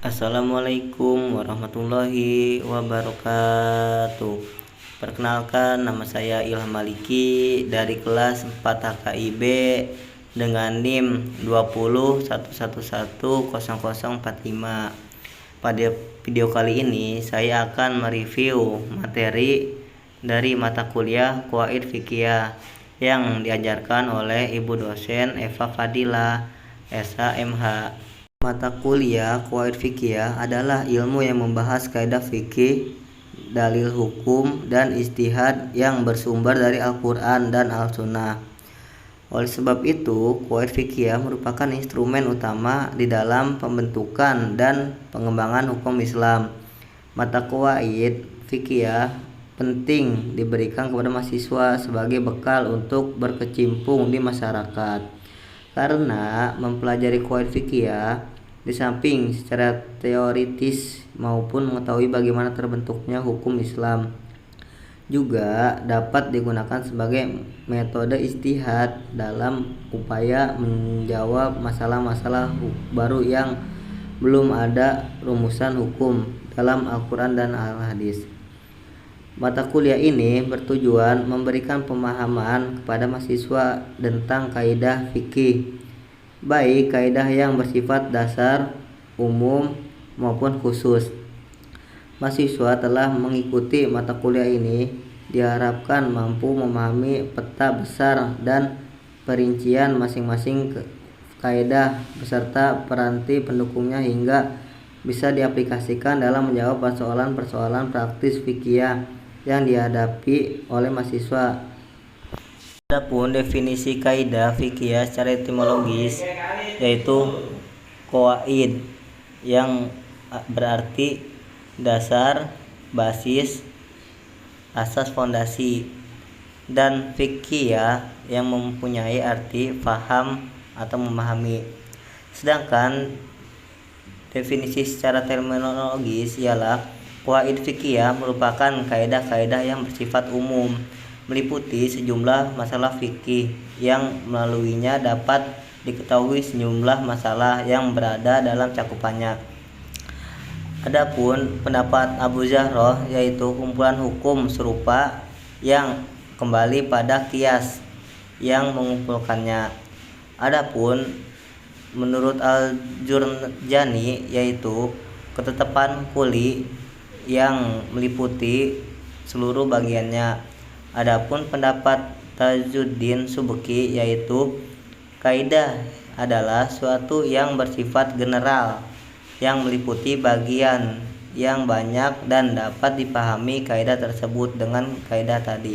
Assalamualaikum warahmatullahi wabarakatuh. Perkenalkan, nama saya Ilham Maliki dari kelas 4 HKIB dengan NIM 2011110045. Pada video kali ini saya akan mereview materi dari mata kuliah Qawaid Fiqhiyah yang diajarkan oleh Ibu dosen Eva Fadila, SHMH. Mata kuliah Qawaid Fiqhiyah adalah ilmu yang membahas kaidah fikih, dalil hukum, dan ijtihad yang bersumber dari Al-Quran dan Al-Sunnah. Oleh sebab itu, Qawaid Fiqhiyah merupakan instrumen utama di dalam pembentukan dan pengembangan hukum Islam. Mata Qawaid Fiqhiyah penting diberikan kepada mahasiswa sebagai bekal untuk berkecimpung di masyarakat. Karena mempelajari Qawaid Fiqhiyah di samping secara teoritis maupun mengetahui bagaimana terbentuknya hukum Islam, juga dapat digunakan sebagai metode ijtihad dalam upaya menjawab masalah-masalah baru yang belum ada rumusan hukum dalam Al-Quran dan Al-Hadis. Mata kuliah ini bertujuan memberikan pemahaman kepada mahasiswa tentang kaidah fikih, baik kaidah yang bersifat dasar, umum, maupun khusus. Mahasiswa telah mengikuti mata kuliah ini diharapkan mampu memahami peta besar dan perincian masing-masing kaidah beserta peranti pendukungnya hingga bisa diaplikasikan dalam menjawab persoalan-persoalan praktis fikih yang dihadapi oleh mahasiswa. Adapun definisi kaidah fikih secara etimologis yaitu qawaid yang berarti dasar, basis, asas, fondasi, dan fikih yang mempunyai arti faham atau memahami. Sedangkan definisi secara terminologis ialah qawaid fikih merupakan kaidah-kaidah yang bersifat umum, meliputi sejumlah masalah fikih yang melaluinya dapat diketahui sejumlah masalah yang berada dalam cakupannya. Adapun pendapat Abu Zahroh yaitu kumpulan hukum serupa yang kembali pada qiyas yang mengumpulkannya. Adapun menurut Al-Jurjani yaitu ketetapan kuli yang meliputi seluruh bagiannya. Adapun pendapat Tajuddin Subki yaitu kaidah adalah suatu yang bersifat general yang meliputi bagian yang banyak dan dapat dipahami kaidah tersebut dengan kaidah tadi.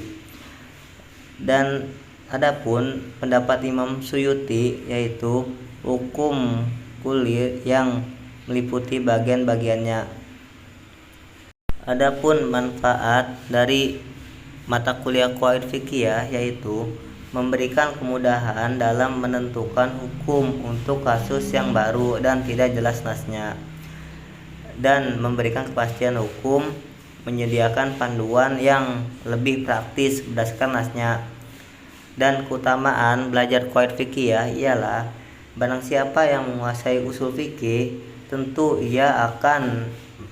Dan adapun pendapat Imam Suyuti yaitu hukum kuli yang meliputi bagian-bagiannya. Adapun manfaat dari mata kuliah Qawaid Fiqhiyah yaitu memberikan kemudahan dalam menentukan hukum untuk kasus yang baru dan tidak jelas nasnya, dan memberikan kepastian hukum, menyediakan panduan yang lebih praktis berdasarkan nasnya. Dan keutamaan belajar Qawaid Fiqhiyah ialah barang siapa yang menguasai usul fikih tentu ia akan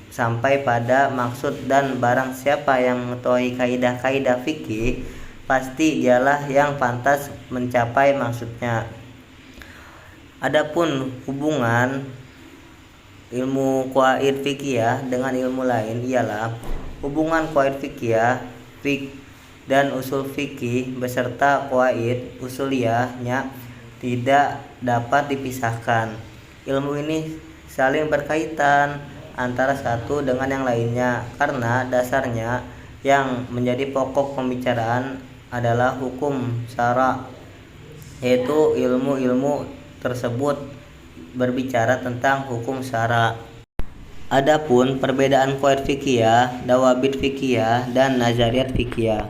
sampai pada maksud, dan barang siapa yang mengetahui kaidah-kaidah fikih pasti dialah yang pantas mencapai maksudnya. Adapun hubungan ilmu Qawaid Fiqhiyah dengan ilmu lain ialah hubungan Qawaid Fiqhiyah, fiqh dan usul fikih beserta qawaid usuliyahnya tidak dapat dipisahkan. Ilmu ini saling berkaitan antara satu dengan yang lainnya karena dasarnya yang menjadi pokok pembicaraan adalah hukum syara', yaitu ilmu-ilmu tersebut berbicara tentang hukum syara'. Adapun perbedaan qawaid fiqhiyah, dawabit fiqhiyah, dan nazariyat fiqhiyah.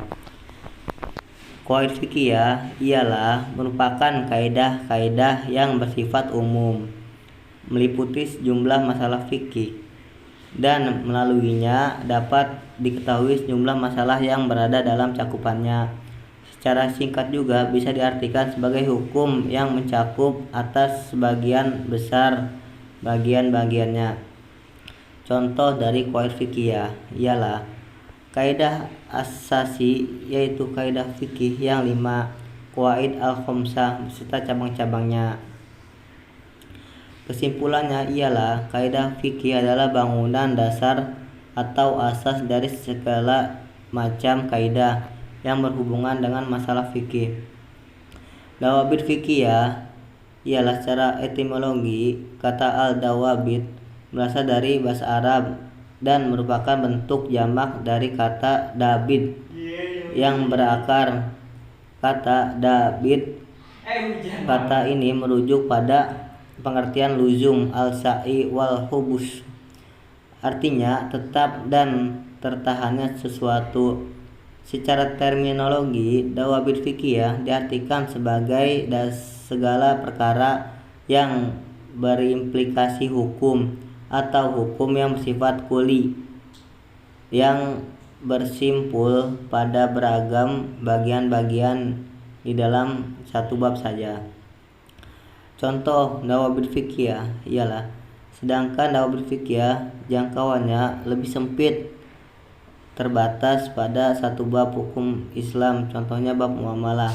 Qawaid fiqhiyah ialah merupakan kaidah-kaidah yang bersifat umum, meliputi sejumlah masalah fikih, dan melaluinya dapat diketahui sejumlah masalah yang berada dalam cakupannya. Secara singkat juga bisa diartikan sebagai hukum yang mencakup atas sebagian besar bagian-bagiannya. Contoh dari qawaid fikih ialah kaidah asasi, yaitu kaidah fikih yang 5, qawaid al-khamsah beserta cabang-cabangnya. Kesimpulannya ialah kaidah fikih adalah bangunan dasar atau asas dari segala macam kaidah yang berhubungan dengan masalah fikih. Dawabit fikih ialah secara etimologi kata al-dawabit berasal dari bahasa Arab dan merupakan bentuk jamak dari kata dabit yang berakar kata dabit. Kata ini merujuk pada pengertian luzum al-sa'i wal hubus, artinya tetap dan tertahannya sesuatu. Secara terminologi, dawabit fikih diartikan sebagai segala perkara yang berimplikasi hukum atau hukum yang bersifat kuli yang bersimpul pada beragam bagian-bagian di dalam satu bab saja. Contoh dawabit fikih ialah sedangkan dawabit fikih jangkauannya lebih sempit, terbatas pada satu bab hukum Islam, contohnya bab muamalah,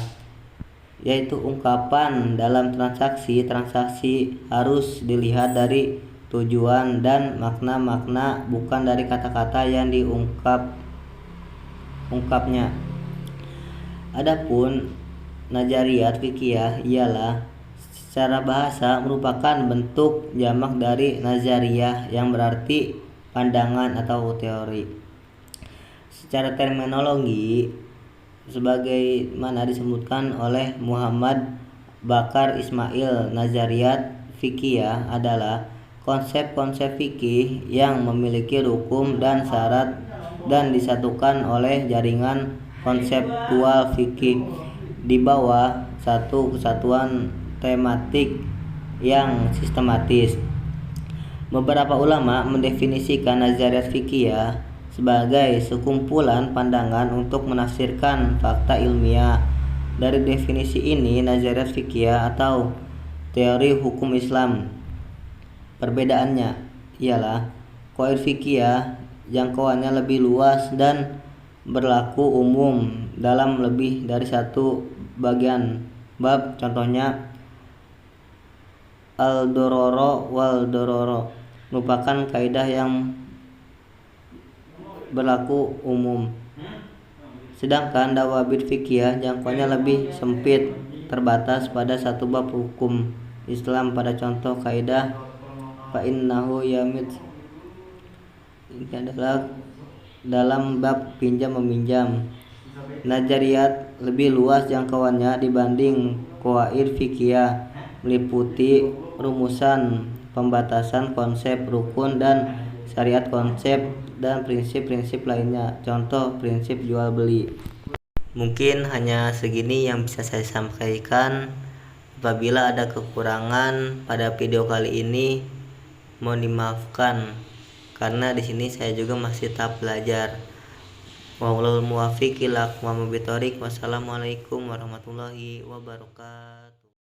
yaitu ungkapan dalam transaksi harus dilihat dari tujuan dan makna-makna, bukan dari kata-kata yang diungkapnya. Adapun nazariyat fikih ialah secara bahasa merupakan bentuk jamak dari nazariyah yang berarti pandangan atau teori. Secara terminologi, sebagaimana disebutkan oleh Muhammad Bakar Ismail, nazariyat fikih adalah konsep-konsep fikih yang memiliki rukun dan syarat dan disatukan oleh jaringan konseptual fikih di bawah satu kesatuan tematik yang sistematis. Beberapa ulama mendefinisikan nazariyat fikih sebagai sekumpulan pandangan untuk menafsirkan fakta ilmiah. Dari definisi ini, nazariyat fikih atau teori hukum Islam, perbedaannya ialah qawaid fikih jangkauannya lebih luas dan berlaku umum dalam lebih dari satu bagian bab, contohnya al-dororo wal dororo merupakan kaidah yang berlaku umum. Sedangkan dawabit fikih jangkauannya lebih sempit, terbatas pada satu bab hukum Islam, pada contoh kaidah fa'innahu yamit, ini adalah dalam bab pinjam meminjam. Nazariyat lebih luas jangkauannya dibanding qawaid fikih, meliputi rumusan, pembatasan konsep, rukun dan syariat konsep dan prinsip-prinsip lainnya, contoh prinsip jual beli. Mungkin hanya segini yang bisa saya sampaikan. Apabila ada kekurangan pada video kali ini, mohon dimaafkan karena di sini saya juga masih tahap belajar. Wallahul muwaffiq ila aqwamit thoriq. Wassalamualaikum warahmatullahi wabarakatuh.